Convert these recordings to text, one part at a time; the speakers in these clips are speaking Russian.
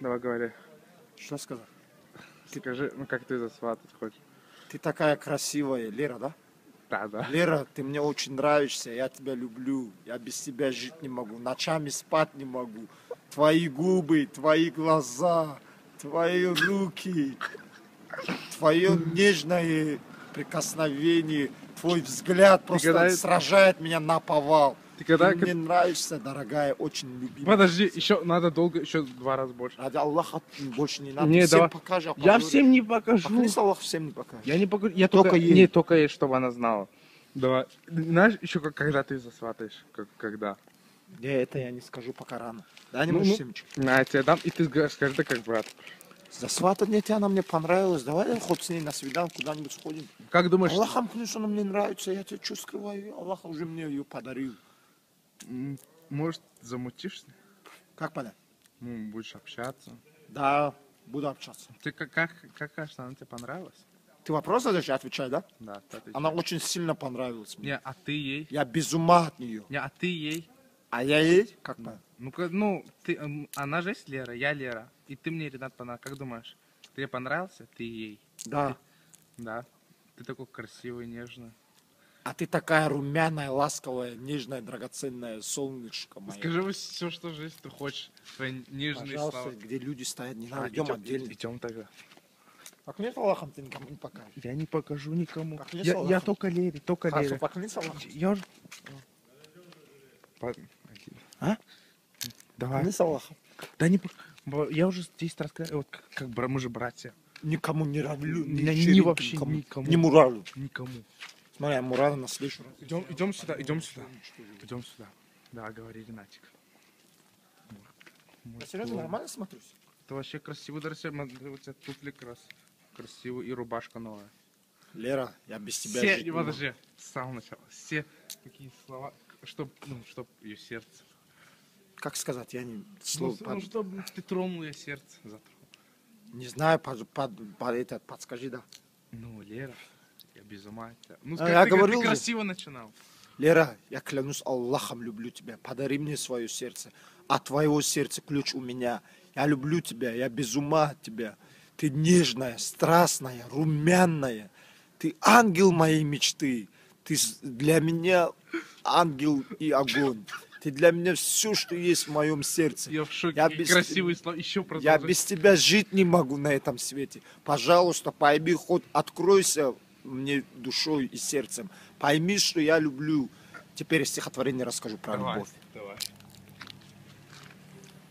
Давай говори. Что сказать? Скажи, ну как ты засватать хочешь? Ты такая красивая, Лера, да? Да. Лера, ты мне очень нравишься, я тебя люблю. Я без тебя жить не могу, ночами спать не могу. Твои губы, твои глаза, твои руки, твое нежное прикосновение, твой взгляд просто когда- сражает меня наповал. Ты когда- Ты мне нравишься, дорогая, очень любимая. Подожди, еще надо долго, еще 2 раза больше. Ради Аллаха больше не надо. Не, Всем давай. покажи, а Я позоришь. всем не покажу. Поклянись Аллаху, всем не покажешь. Я не покажу. Я Только только ей. Не, только ей, чтобы она знала. Давай. Знаешь, еще когда ты засватаешь? Когда? Не, это я не скажу пока рано. Дай Ну, немножко семечек. На, я тебе дам, и ты скажи, да как брат. Засватать нет, она мне понравилась. Давай хоть с ней на свиданку куда-нибудь сходим. Как думаешь, Аллахом клянусь, она мне нравится. Я тебе что скрываю? Аллах уже мне ее подарил. может, замутишься? Как понять? Ну, будешь общаться. Да, буду общаться. Ты как кажется, она тебе понравилась? Ты вопрос задаешь, я отвечаю, да? Да, ты отвечай. Она очень сильно понравилась мне. Не, а ты ей? Я без ума от нее. Не, а ты ей? А я ей? Как понять? Ну, ты, она же есть Лера, я Лера. И ты мне, Ренат, понравился. Как думаешь, тебе понравился? Ты ей? Да. Да. Ты такой красивый, нежный. А ты такая румяная, ласковая, нежная, драгоценная солнышко мое. Скажи все, что жизнь ты хочешь. Твои нежные Пожалуйста, слова. где люди стоят, не надо, идем отдельно. Идем тогда. Поклянись Аллахом, ты никому не покажешь. Я не покажу никому. Поклянись Я Аллахом. только Лере, только Хорошо, Лере. поклянись Аллахом. Я уже... А? Давай. Поклянись Аллахом. Да не... Я уже 10 раз сказал, вот мы же братья. Никому не равлю, Ни черенку вообще никому. Не муралю. Никому. Смотри, я муралю на следующий раз. Идем сюда. Идем сюда. Да, говори, Ренатик. Я серьезно нормально смотрюсь? Ты вообще красивый, даже у тебя туфли красивые и рубашка новая. Лера, я без тебя Все, жить не могу. подожди, с самого начала. Все такие слова, чтоб ее сердце. Как сказать, я не... Слово, Чтобы ты тронул ее сердце. не знаю, подскажи, да. Ну, Лера, я без ума от тебя. Ну, я ты говорил же. красиво начинал. Лера, я клянусь Аллахом, люблю тебя. Подари мне свое сердце. От твоего сердца ключ у меня. Я люблю тебя, я без ума от тебя. Ты нежная, страстная, румяная. Ты ангел моей мечты. Ты для меня ангел и огонь. Ты для меня все, что есть в моем сердце. Я в шоке. Я Красивые слова. Еще Я продолжай. без тебя жить не могу на этом свете. Пожалуйста, пойми, хоть откройся мне душой и сердцем. Пойми, что я люблю. Теперь стихотворение расскажу про любовь. Давай.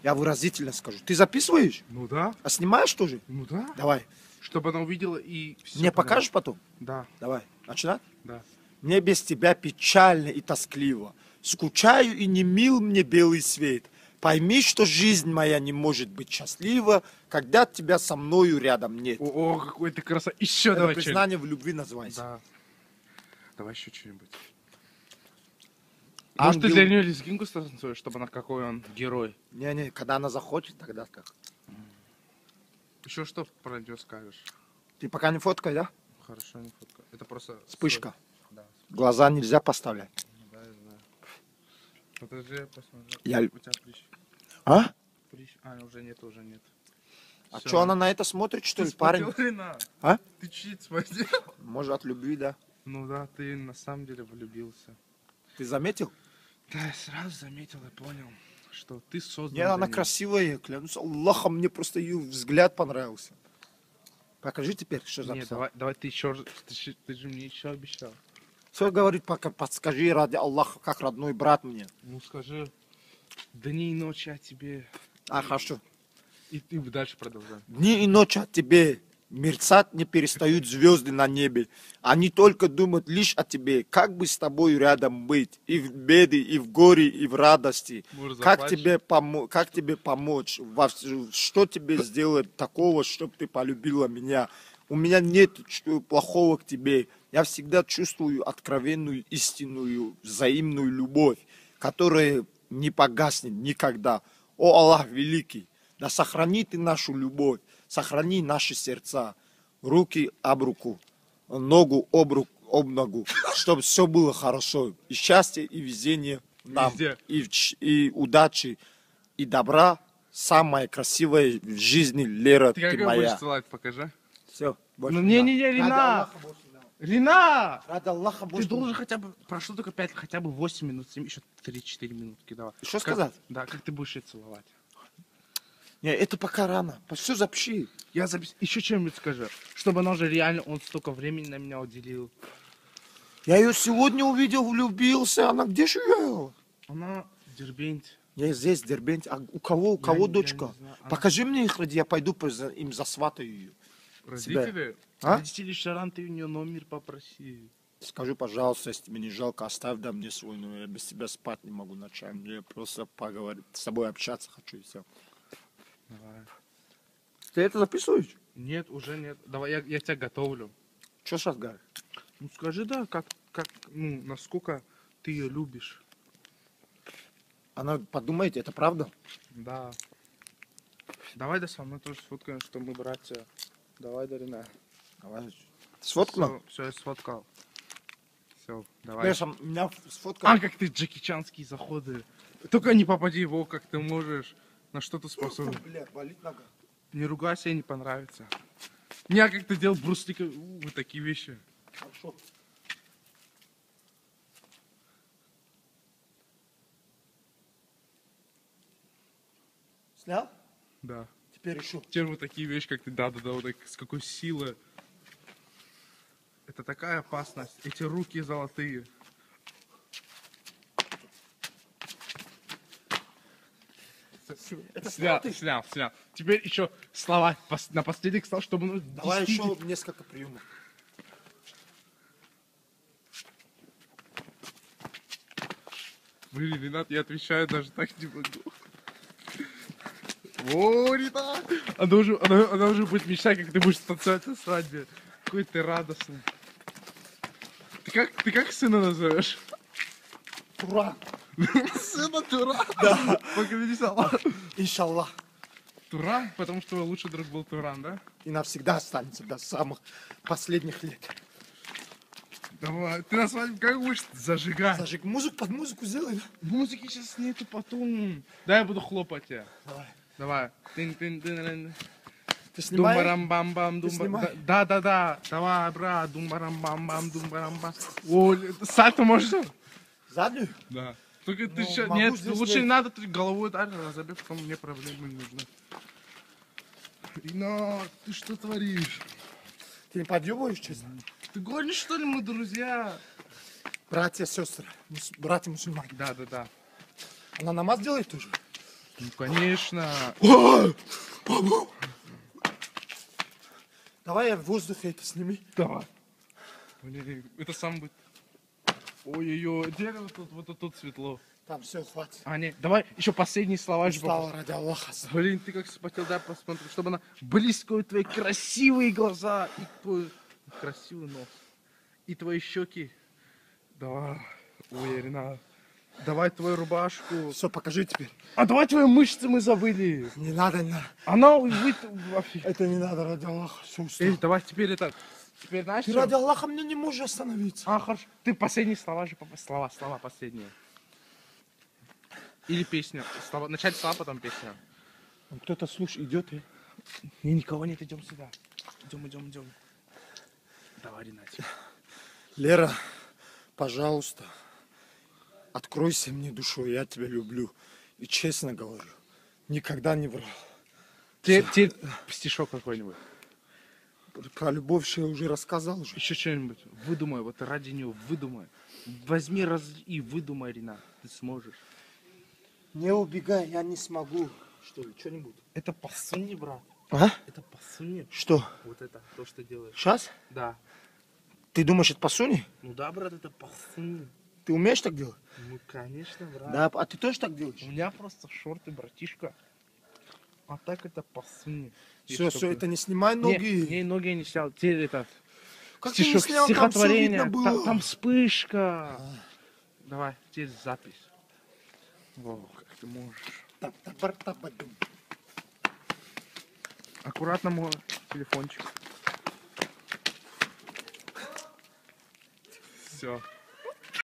Я выразительно скажу. Ты записываешь? Ну да. А снимаешь тоже? Ну да. Давай. Чтобы она увидела и все. Мне покажешь потом? Да. Давай. Начинать? Да. Мне без тебя печально и тоскливо. Скучаю и не мил мне белый свет. Пойми, что жизнь моя не может быть счастлива, когда тебя со мною рядом нет. О, какой ты красавец. Еще Это давай признание в любви называется. Да. Давай еще что-нибудь. Может, ты Ангел- для нее лезгинку станцуешь, чтобы она какой он герой? Не, когда она захочет, тогда как. Еще что про нее скажешь? Ты пока не фоткай, да? Хорошо, не фотка. Это просто... Вспышка. Да, Глаза нельзя поставлять. да, я знаю. Подожди, я посмотрю. Я- У тебя прыщ. А? Прыщ. А, уже нет. А Всё. что, она на это смотрит, что Ты ли, парень? смотрел, Ренат? А? Ты чуть смотрел? Может, от любви, да. Ну да, ты на самом деле влюбился. Ты заметил? Да, я сразу заметил и понял, что ты создан Нет, для она неё. красивая, клянусь Аллахом, мне просто ее взгляд понравился. Покажи теперь, что Нет, записал. давай ты еще... Ты же мне еще обещал. Все говорит, пока подскажи ради Аллаха, как родной брат мне. Ну скажи, дни и ночи о тебе. А, хорошо. И ты дальше продолжай. Дни и ночи от тебе мерцать не перестают звезды на небе. Они только думают лишь о тебе, как бы с тобой рядом быть. И в беды, и в горе, и в радости. Может, Как заплачешь? как тебе помочь? Что тебе сделать такого, чтобы ты полюбила меня? У меня нет плохого к тебе. Я всегда чувствую откровенную, истинную, взаимную любовь, которая не погаснет никогда. О Аллах великий, да сохрани ты нашу любовь, сохрани наши сердца, руки об руку, ногу об ногу, чтобы все было хорошо. И счастье, и везение нам, Везде. и удачи, и добра самая красивая в жизни, Лера, Ты ты как ее будешь моя. целовать, покажи. Все, больше Ну, не надо. не, Ради Рина! Аллаха, больше не надо. Рина! Ради Аллаха, Ты больше не должен надо. хотя бы, прошло только 5, хотя бы 8 минут, 7, еще 3-4 минутки, давай. Что Как- сказать? Да, как ты будешь ее целовать? Не, это пока рано. Все запиши. Я запись... Еще что-нибудь скажи, чтобы она уже реально, он столько времени на меня уделил. Я ее сегодня увидел, влюбился. Она где живет? Она в Дербенте. Я здесь, в Дербенте. А у кого не дочка? знаю. Она- Покажи мне их, ради я пойду им засватаю ее. Родители? А? Родители ресторан, ты у нее номер попроси. Скажи, пожалуйста, если тебе не жалко, оставь да мне свой номер. Я без тебя спать не могу ночами. Я просто поговорить, с тобой общаться хочу и все. Давай. Ты это записываешь? Нет, уже нет. Давай, я тебя готовлю. Что сейчас говоришь? Ну скажи, да, ну, насколько ты ее любишь. Она подумает, это правда? Да. Давай, да, со мной тоже сфоткаем, что мы братья. Давай, Дарина. Давай. Сфоткала? Все, я сфоткал. Все, давай. Знаешь, у меня сфоткала. А, как ты Джеки Чанские заходы. Только не попади в как ты можешь. На что ты способен. Бля, болит нога. Не ругайся, ей не понравится. Не, а как ты делал бруслика, вот такие вещи. Хорошо. Снял? Да. Теперь еще. Теперь вот такие вещи, как ты, да, вот так, с какой силы. Это такая опасность. Эти руки золотые. Это Снял. Теперь еще слова напоследок стал, чтобы ну, Давай еще несколько приемов. Блин, Ренат, я отвечаю, даже так не могу. О, Ренат! Она уже будет мечтать, как ты будешь танцевать на свадьбе. Какой ты радостный. Ты как сына назовешь? Туран. Сына Туран? Да. Поклянись Аллаху. Иншаллах. Туран, потому что твой лучший друг был Туран, да? И навсегда останется до самых последних лет. Давай, ты на свадьбе как будешь зажигать? Зажиг музыку, под музыку сделай, да? Музыки сейчас нету потом. Да, я буду хлопать тебя. Давай. Давай. Тын-тын-тын-тын. Ты снимаешь? Думбарам-бам-бам, Ты снимаешь? Да. Давай, брат, думбарам-бам-бам, думбарам-бам. О, сальто можешь? Заднюю? Да. Только ты Ну, сейчас... могу Нет, здесь лучше нет. не надо, ты головой ударь, разобей, потом мне проблемы не нужны. Ринат, ты что творишь? Ты не подъебываешь, честно? Ты гонишь, что ли, мы друзья? Братья, сестры, братья мусульмане. Да. Она намаз делает тоже? Ну, конечно. Давай я в воздухе это сними. Давай. Блин, это сам будет... Ой-ой-ой, дерево тут светло. Там все, хватит. А, нет, давай еще последние слова. Устала ради Аллаха. Блин, ты как вспотел, дай посмотрим, чтобы она близко у твои красивые глаза и твой красивый нос. И твои щеки. Давай. Ой, Рина. Давай твою рубашку. Все, покажи теперь. А давай твои мышцы мы забыли. Не надо, не надо. Она вообще. Это не надо, ради Аллаха. Все, Эй, устал. давай теперь это. Теперь знаешь Ты что? ради Аллаха мне не можешь остановиться. А, хорошо. Ты последние слова же, слова последние. Или песня. Слова. Начать слова, потом песня. Кто-то слушай, идет и... Не, никого нет, идем сюда. Идем. Давай, Ренатик. Лера, пожалуйста, откройся мне душой, я тебя люблю. И честно говорю, никогда не врал. Теперь стишок какой-нибудь. Про любовь я уже рассказал уже. Еще что-нибудь. Выдумай, вот ради нее выдумай. Возьми и выдумай, Ренат. Ты сможешь. Не убегай, я не смогу. Что ли, что-нибудь? Это по сунне, брат. А? Это по сунне. Что? Вот это, то, что делаешь. Сейчас? Да. Ты думаешь, это по суне? Ну да, брат, это по сунне. Ты умеешь так делать? Ну, конечно, брат. Да, а ты тоже так делаешь? У меня просто шорты, братишка. А так это по сунне. Все, это не снимай ноги. Не, ноги я не снял. Теперь это... Как ты не снял, там всё стихотворение. видно было. Там вспышка. Давай, теперь запись. Во, как ты можешь. Та-та-бар-та-ба-дум. Аккуратно мой телефончик. Все.